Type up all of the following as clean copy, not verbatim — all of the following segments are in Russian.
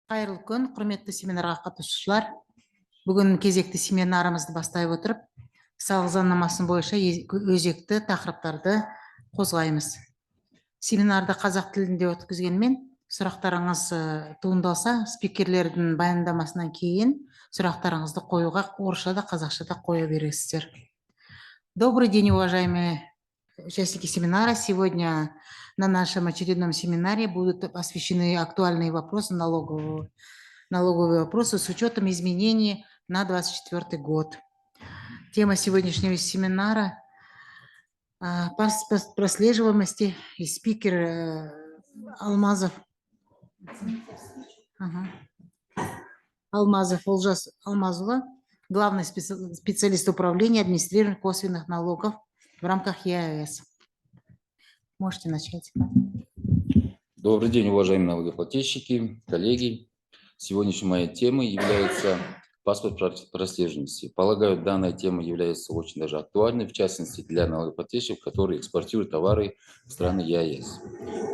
Қайырлы күн, құрметті семинарға қатысушылар. Бүгін кезекті семинарымызды бастай отырып, салық заңнамасы бойынша өзекті тақырыптарды қозғаймыз. Семинарды қазақ тілінде өткізгенмен, сұрақтарыңыз туындалса, спикерлердің баяндамасынан кейін сұрақтарыңызды қоюға орысшада, қазақшада қоя бересіздер. Добрый день, уважаемые участники семинара. Сегодня на нашем очередном семинаре будут освещены актуальные вопросы, налоговые вопросы с учетом изменений на 2024 год. Тема сегодняшнего семинара по прослеживаемости и спикер Алмазов Олжас Алмазова, главный специалист управления администрирования косвенных налогов в рамках ЕАЭС. Можете начать. Добрый день, уважаемые налогоплательщики, коллеги. Сегодняшней моей темой является паспорт прослеживаемости. Полагаю, данная тема является очень даже актуальной, в частности, для налогоплательщиков, которые экспортируют товары в страны ЕАЭС.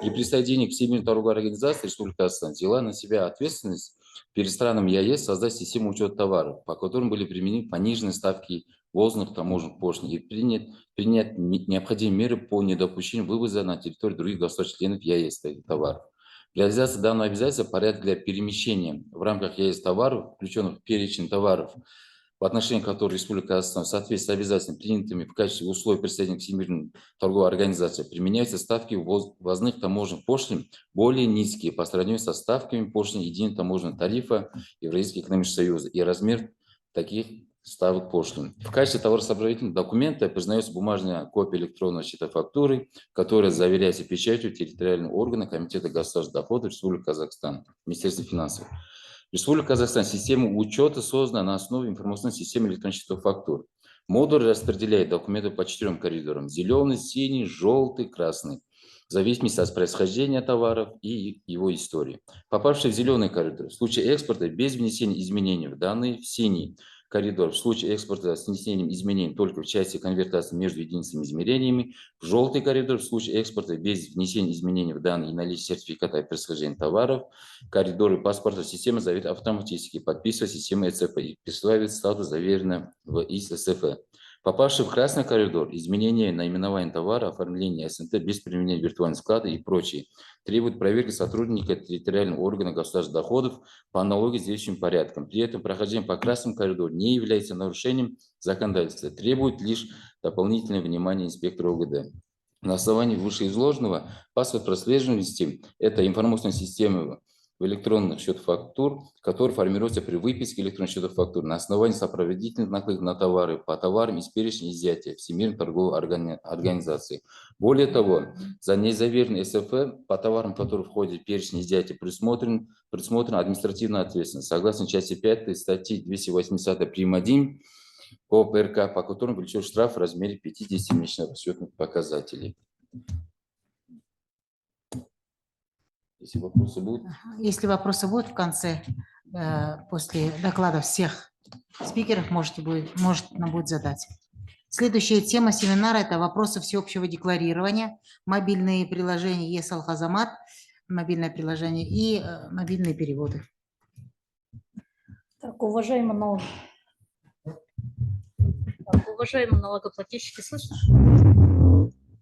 При присоединении к Всемирной торговой организации Республика Казахстан взяла на себя ответственность перед странами ЕАЭС создать систему учета товаров, по которым были применены пониженные ставки ввозных таможенных пошлин и принять необходимые меры по недопущению вывоза на территорию других государств-членов ЕАЭС товаров. Реализация данного обязательства порядок для перемещения в рамках ЕАЭС товаров, включенных в перечень товаров, в отношении которых Республика Казахстан в соответствии с обязательствами, принятыми в качестве условий присоединения к Всемирной торговой организации, применяются ставки ввозных таможенных пошлин более низкие по сравнению со ставками пошлин единого таможенного тарифа Евразийского экономического союза и размер таких ставок пошлин. В качестве товаросопроводительного документа признается бумажная копия электронного счета фактуры, которая заверяется печатью территориального органа Комитета государственных доходов Республики Казахстан, Министерства финансов. Республика Казахстан система учета создана на основе информационной системы электронных счетов фактур. Модуль распределяет документы по 4 коридорам: зеленый, синий, желтый, красный, в зависимости от происхождения товаров и его истории. Попавший в зеленый коридор, в случае экспорта без внесения изменений в данные, в синий коридор, в случае экспорта с внесением изменений только в части конвертации между единицами измерениями, в желтый коридор, в случае экспорта без внесения изменений в данные и наличия сертификата о происхождении товаров, коридоры паспорта система заверит автоматически, подписывает система ЭЦП и присваивает статус заверено в ИССФ. Попавший в красный коридор, изменение наименования товара, оформление СНТ без применения виртуального склада и прочее, требует проверки сотрудника территориального органа государственных доходов по аналогии с действующим порядком. При этом прохождение по красному коридору не является нарушением законодательства, требует лишь дополнительное внимание инспектора ОГД. На основании вышеизложенного паспорт прослеживаемости – это информационная система в электронных счетах фактур, который формируется при выписке электронных счетов фактур на основании сопроводительных наклеек на товары по товарам из перечня изъятия Всемирной торговой организации. Более того, за незаверенный СФ по товарам, которые входят в перечень изъятия, предусмотрена административная ответственность согласно части 5 статьи 280 прим. 1 по ПРК, по которым влечет штраф в размере 50 месячных расчетных показателей. Если вопросы будут? Если вопросы будут в конце, после доклада всех спикеров, можно будет задать. Следующая тема семинара – это вопросы всеобщего декларирования, мобильные приложения ЕС-Алхазамат, мобильное приложение и мобильные переводы. Так, уважаемые налогоплательщики, слышно?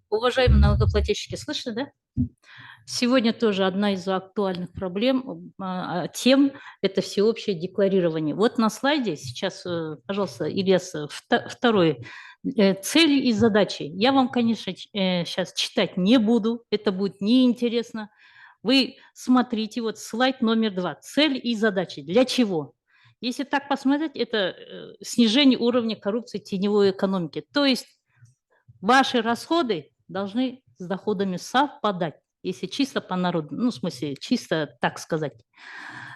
Уважаемые налогоплательщики, слышно, да? Сегодня тоже одна из актуальных проблем, тем – это всеобщее декларирование. Вот на слайде сейчас, пожалуйста, Ильяс, второй цели и задачи. Я вам, конечно, сейчас читать не буду, это будет неинтересно. Вы смотрите, вот слайд номер 2, цель и задачи. Для чего? Если так посмотреть, это снижение уровня коррупции теневой экономики. То есть ваши расходы должны с доходами совпадать, если чисто по народу, ну, в смысле, чисто так сказать.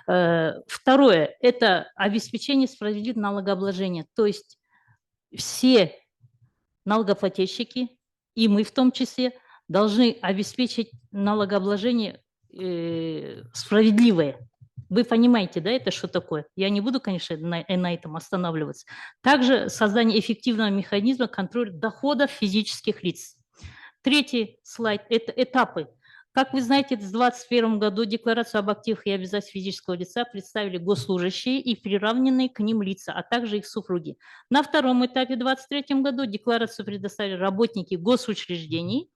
Второе – это обеспечение справедливого налогообложения. То есть все налогоплательщики, и мы в том числе, должны обеспечить налогообложение справедливое. Вы понимаете, да, это что такое? Я не буду, конечно, на этом останавливаться. Также создание эффективного механизма контроля доходов физических лиц. Третий слайд – это этапы, Как вы знаете, в 2021 году декларацию об активах и обязательствах физического лица представили госслужащие и приравненные к ним лица, а также их супруги. На втором этапе в 2023 году декларацию предоставили работники госучреждений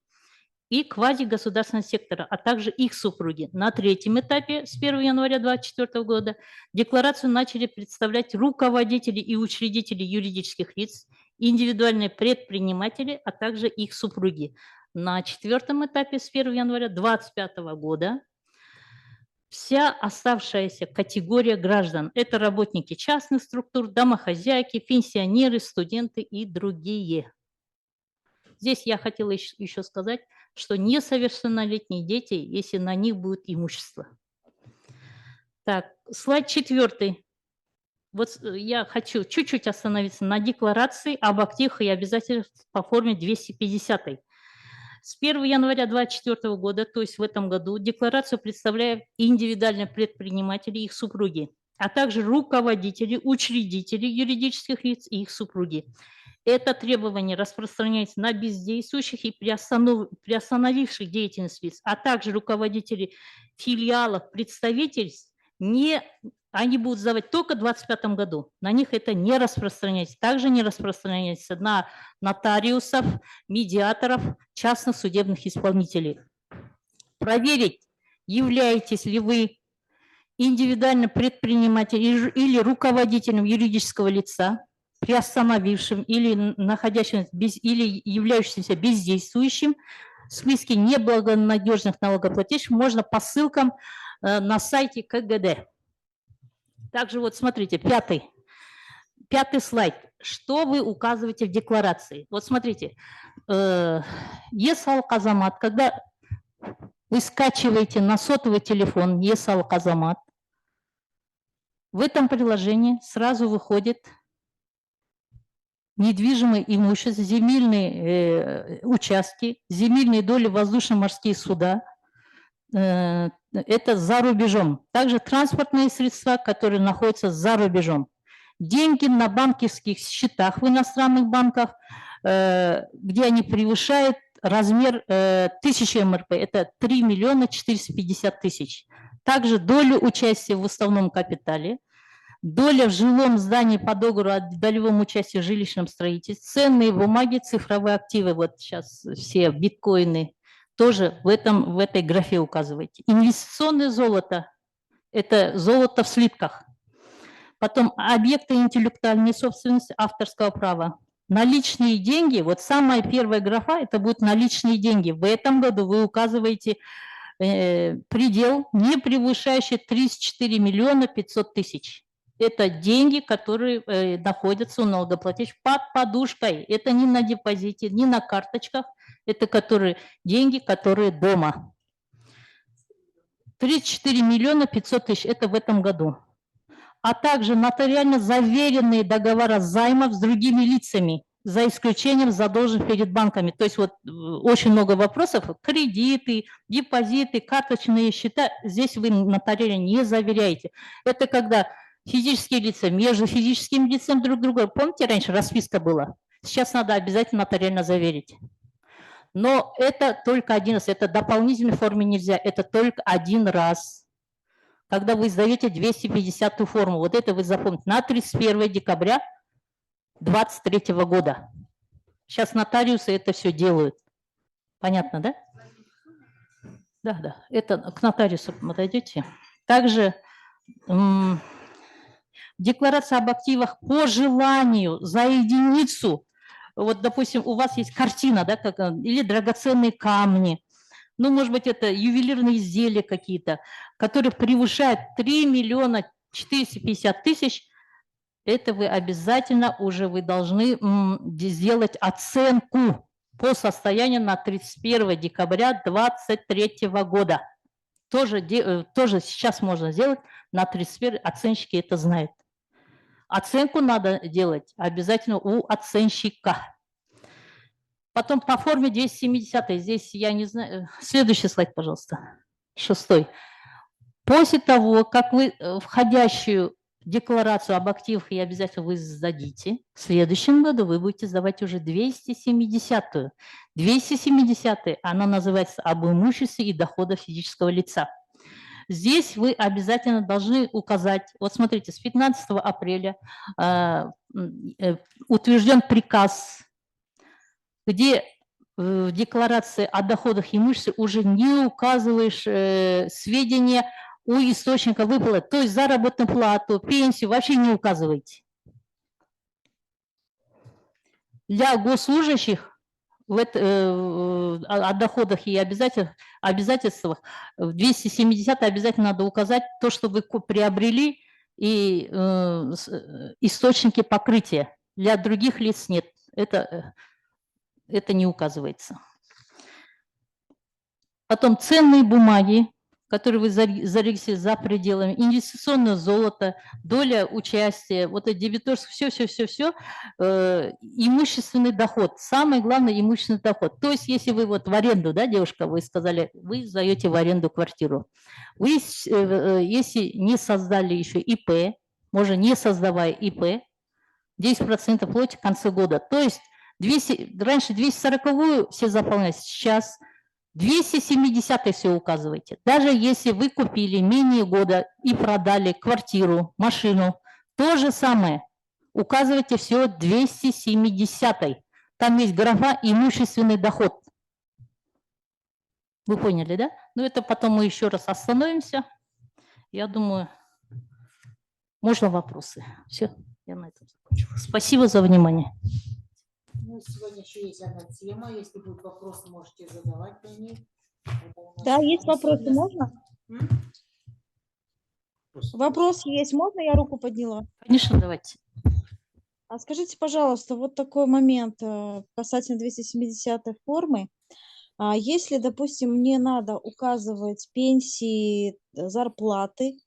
и квазигосударственного сектора, а также их супруги. На третьем этапе с 1 января 2024 года декларацию начали представлять руководители и учредители юридических лиц, индивидуальные предприниматели, а также их супруги. На четвертом этапе с 1 января 2025 года вся оставшаяся категория граждан – это работники частных структур, домохозяйки, пенсионеры, студенты и другие. Здесь я хотела еще сказать, что несовершеннолетние дети, если на них будет имущество. Так, слайд 4. Вот я хочу чуть-чуть остановиться на декларации об активах и обязательствах по форме 250. С 1 января 2024 года, то есть в этом году, декларацию представляют индивидуальные предприниматели и их супруги, а также руководители, учредители юридических лиц и их супруги. Это требование распространяется на бездействующих и приостановивших деятельность лиц, а также руководителей филиалов, представительств. Они будут сдавать только в 2025 году. На них это не распространяется. Также не распространяется на нотариусов, медиаторов, частных судебных исполнителей. Проверить, являетесь ли вы индивидуальным предпринимателем или руководителем юридического лица, приостановившим или находящимся или являющимся бездействующим в списке неблагонадежных налогоплательщиков, можно по ссылкам на сайте КГД. Также вот смотрите, пятый слайд. Что вы указываете в декларации? Вот смотрите, ЕСАЛ-Казамат, когда вы скачиваете на сотовый телефон ЕСАЛ-Казамат, в этом приложении сразу выходит недвижимое имущество, земельные участки, земельные доли, воздушно-морские суда. Это за рубежом. Также транспортные средства, которые находятся за рубежом. Деньги на банковских счетах в иностранных банках, где они превышают размер 1000 МРП, это 3 миллиона 450 тысяч. Также долю участия в уставном капитале, доля в жилом здании по договору о долевом участии в жилищном строительстве, ценные бумаги, цифровые активы, вот сейчас все биткоины, тоже в этой графе указывайте. Инвестиционное золото – это золото в слитках. Потом объекты интеллектуальной собственности, авторского права. Наличные деньги, вот самая первая графа – это будут наличные деньги. В этом году вы указываете предел, не превышающий 34 миллиона 500 тысяч. Это деньги, которые находятся у налогоплательщика под подушкой. Это не на депозите, не на карточках. Это деньги, которые дома. 34 миллиона 500 тысяч – это в этом году. А также нотариально заверенные договора займов с другими лицами, за исключением задолженных перед банками. То есть вот очень много вопросов. Кредиты, депозиты, карточные счета. Здесь вы нотариально не заверяете. Это когда физические лица между физическими лицами друг друга. Помните, раньше расписка была? Сейчас надо обязательно нотариально заверить. Но это только один раз, это в дополнительной форме нельзя, это только один раз. Когда вы издаете 250-ю форму, вот это вы запомните, на 31 декабря 2023 года. Сейчас нотариусы это все делают. Понятно, да? Да, это к нотариусу подойдете. Также декларация об активах по желанию за единицу. Вот, допустим, у вас есть картина, да, или драгоценные камни, ну, может быть, это ювелирные изделия какие-то, которые превышают 3 миллиона 450 тысяч, это вы обязательно вы должны сделать оценку по состоянию на 31 декабря 2023 года. Тоже сейчас можно сделать, на 31 оценщики это знают. Оценку надо делать обязательно у оценщика. Потом по форме 270, здесь я не знаю, следующий слайд, пожалуйста, 6. После того, как вы входящую декларацию об активах и обязательно вы сдадите. В следующем году вы будете сдавать уже 270-ю. 270-я, она называется «Об имуществе и доходах физического лица». Здесь вы обязательно должны указать, вот смотрите, с 15 апреля утвержден приказ, где в декларации о доходах и имуществе уже не указываешь сведения у источника выплаты, то есть заработную плату, пенсию вообще не указываете. Для госслужащих о доходах и обязательствах в 270 обязательно надо указать то, что вы приобрели, и источники покрытия. Для других лиц нет, это не указывается. Потом ценные бумаги, которые вы зарегистрировали за пределами, инвестиционное золото, доля участия, вот это дебиторство, все, имущественный доход, самое главное имущественный доход. То есть если вы вот в аренду, да, девушка, вы сказали, вы сдаете в аренду квартиру, вы, если не создали еще ИП, можно не создавая ИП, 10% платите в конце года, то есть раньше 240-ю все заполняли, сейчас 270 все указываете. Даже если вы купили менее года и продали квартиру, машину, то же самое. Указывайте все 270. Там есть графа имущественный доход. Вы поняли, да? Ну, это потом мы еще раз остановимся. Я думаю, можно вопросы. Все, я на этом закончила. Спасибо за внимание. Ну, сегодня еще есть одна тема. Если будут вопросы, можете задавать по ней. Да, есть вопросы, можно? Вопрос есть, можно? Я руку подняла. Конечно, давайте. А скажите, пожалуйста, вот такой момент касательно 270-й формы. Если, допустим, мне надо указывать пенсии, зарплаты,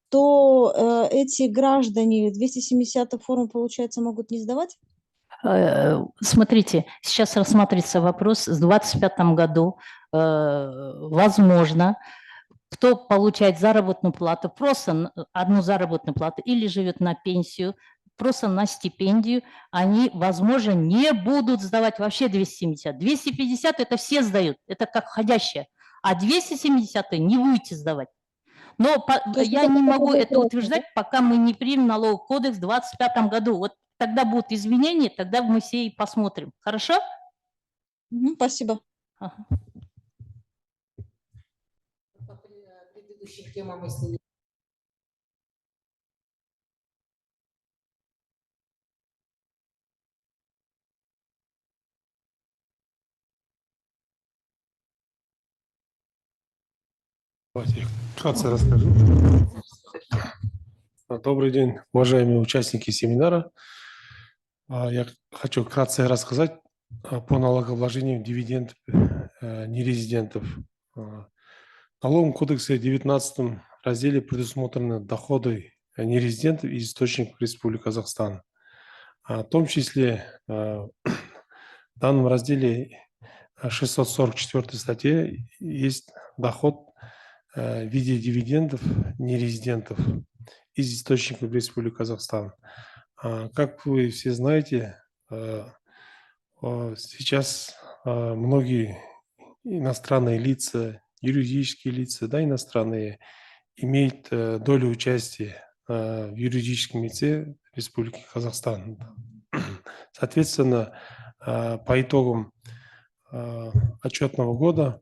то эти граждане 270-ю форму, получается, могут не сдавать? Смотрите, сейчас рассматривается вопрос, в 2025 году, возможно, кто получает заработную плату, просто одну заработную плату или живет на пенсию, просто на стипендию, они, возможно, не будут сдавать вообще 270. 250 это все сдают, это как входящее, а 270 не будете сдавать. Но я не могу это утверждать, пока мы не примем налоговый кодекс в 2025 году. Вот тогда будут изменения, тогда мы все и посмотрим. Хорошо? Спасибо. Ага. По предыдущим темам, если Давайте я вкратце расскажу. Добрый день, уважаемые участники семинара. Я хочу вкратце рассказать по налогообложению дивидендов нерезидентов. В Налоговом кодексе 19 разделе предусмотрены доходы нерезидентов из источников Республики Казахстан. В том числе в данном разделе 644 статье есть доход в виде дивидендов нерезидентов из источников Республики Казахстан. Как вы все знаете, сейчас многие иностранные лица, юридические лица, да, иностранные, имеют долю участия в юридическом лице Республики Казахстан. Соответственно, по итогам отчетного года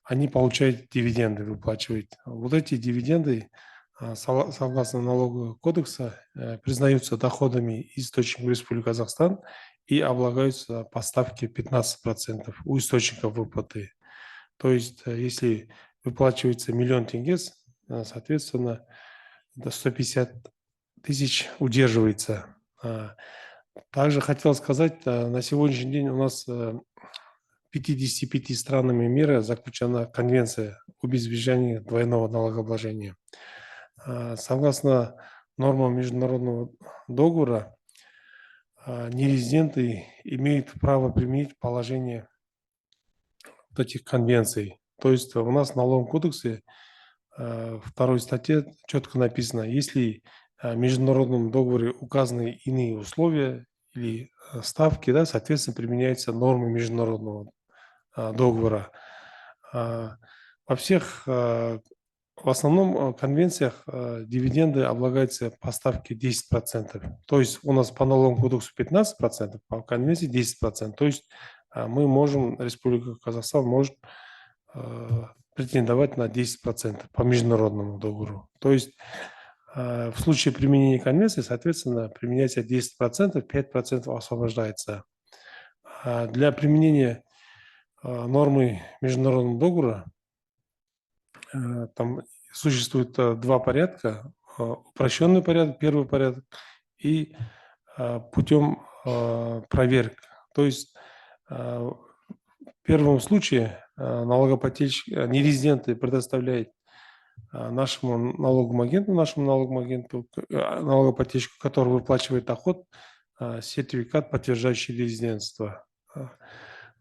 они получают дивиденды, выплачивают. Вот эти дивиденды, согласно налогового кодекса, признаются доходами из источников Республики Казахстан и облагаются по ставке 15% у источников выплаты. То есть, если выплачивается 1 000 000 тенге, соответственно, до 150 тысяч удерживается. Также хотел сказать, на сегодняшний день у нас 55 странами мира заключена конвенция об избежании двойного налогообложения. Согласно нормам международного договора, нерезиденты имеют право применить положение вот этих конвенций. То есть у нас в налоговом кодексе второй статье четко написано, если в международном договоре указаны иные условия или ставки, да, соответственно, применяются нормы международного договора. Во всех, в основном конвенциях дивиденды облагаются по ставке 10%. То есть у нас по налоговому кодексу 15%, по конвенции 10%. То есть мы можем, Республика Казахстан может претендовать на 10% по международному договору. То есть в случае применения конвенции, соответственно, применяется 10%, 5% освобождается. Для применения нормы международного договора там существует два порядка. Упрощенный порядок, первый порядок, и путем проверок. То есть в первом случае налогоплательщик, нерезиденты предоставляют нашему налоговому агенту, налогоплательщику, который выплачивает доход, сертификат, подтверждающий резидентство.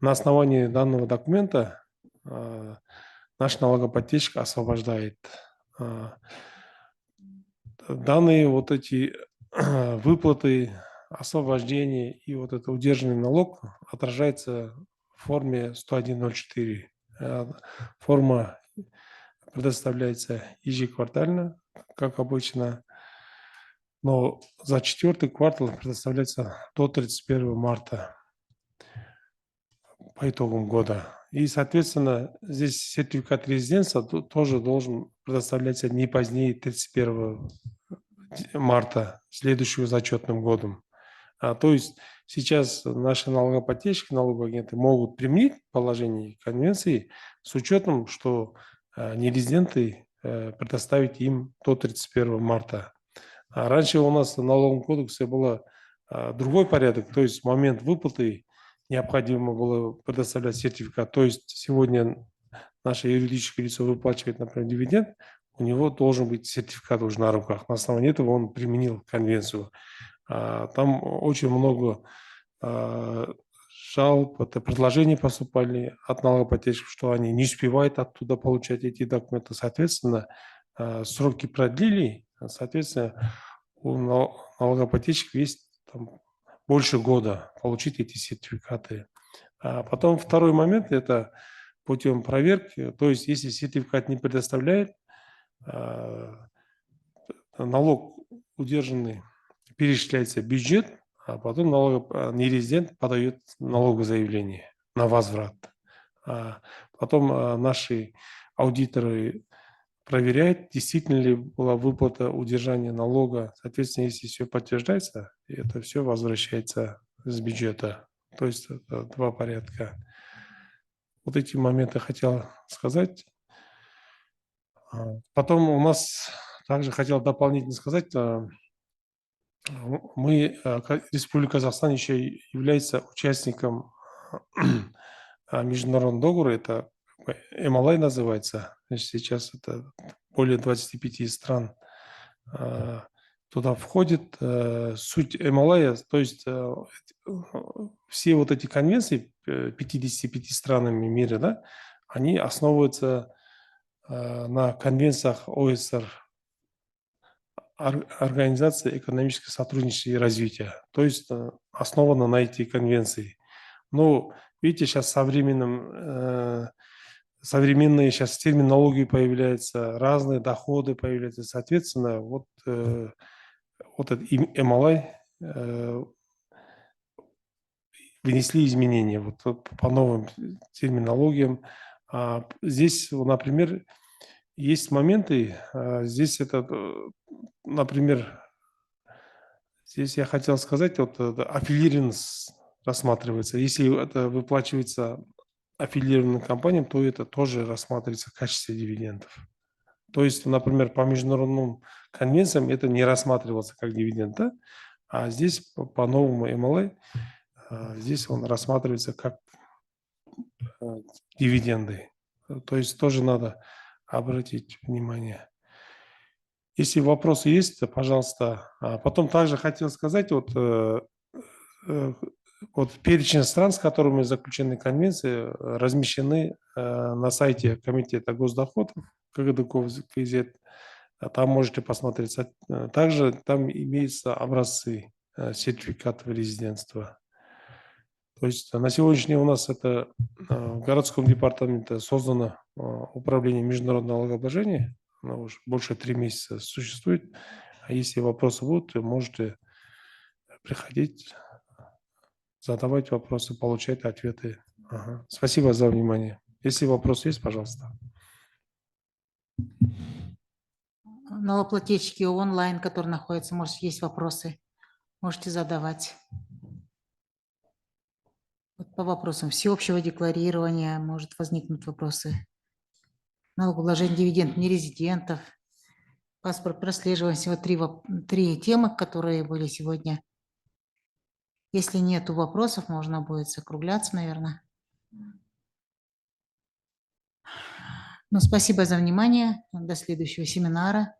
На основании данного документа наш налогоплательщик освобождает. Данные вот эти выплаты, освобождения и вот это удержанный налог отражается в форме 101.04. Форма предоставляется ежеквартально, как обычно, но за четвертый квартал предоставляется до 31 марта по итогам года. И, соответственно, здесь сертификат резидентства тоже должен предоставляться не позднее 31 марта следующего зачетным годом. То есть сейчас наши налогоплательщики, налоговые агенты могут применить положение конвенции с учетом, что нерезиденты предоставить им до 31 марта. А раньше у нас в налоговом кодексе был другой порядок, то есть в момент выплаты необходимо было предоставлять сертификат. То есть сегодня наше юридическое лицо выплачивает, например, дивиденд, у него должен быть сертификат уже на руках. На основании этого он применил конвенцию. Там очень много жалоб, это предложения поступали от налогоплательщиков, что они не успевают оттуда получать эти документы. Соответственно, сроки продлили, соответственно, у налогоплательщиков есть там больше года получить эти сертификаты. А потом второй момент – это путем проверки. То есть, если сертификат не предоставляет, налог удержанный перечисляется в бюджет, а потом нерезидент подает налоговое заявление на возврат. Потом наши аудиторы проверяют, действительно ли была выплата удержания налога. Соответственно, если все подтверждается, это все возвращается с бюджета. То есть это два порядка. Вот эти моменты хотел сказать. Потом у нас также хотел дополнительно сказать, мы, Республика Казахстан, еще является участником международного договора, это МЛА называется, сейчас это более 25 стран туда входит. Суть МЛА, то есть все вот эти конвенции 55 странами мира, да, они основываются на конвенциях ОСР, Организации экономического сотрудничества и развития, то есть основана на эти конвенции. Но видите, сейчас современные сейчас терминологии появляются, разные доходы появляются, соответственно, вот этот МЛА внесли изменения вот по новым терминологиям. Здесь, например, есть моменты, здесь это, например, здесь я хотел сказать, вот аффилированность рассматривается. Если это выплачивается аффилированным компаниям, то это тоже рассматривается в качестве дивидендов. То есть, например, по международным конвенциям это не рассматривался как дивиденд, да? А здесь по новому МЛА, здесь он рассматривается как дивиденды. То есть тоже надо обратить внимание. Если вопросы есть, то, пожалуйста. Потом также хотел сказать, вот перечень стран, с которыми заключены конвенции, размещены на сайте Комитета госдоходов. КГД-КЗ. Там можете посмотреть. Также там имеются образцы сертификатов резидентства. То есть на сегодняшний день у нас это в городском департаменте создано управление международного налогообложения. Оно уже больше 3 месяца существует. А если вопросы будут, то можете приходить, задавать вопросы, получать ответы. Ага. Спасибо за внимание. Если вопросы есть, пожалуйста. Налогоплательщики онлайн, которые находятся, может, есть вопросы, можете задавать. Вот по вопросам всеобщего декларирования может возникнуть вопросы. Налогообложение дивиденд нерезидентов, паспорт прослеживания. Всего три темы, которые были сегодня. Если нету вопросов, можно будет закругляться, наверное. Ну, спасибо за внимание. До следующего семинара.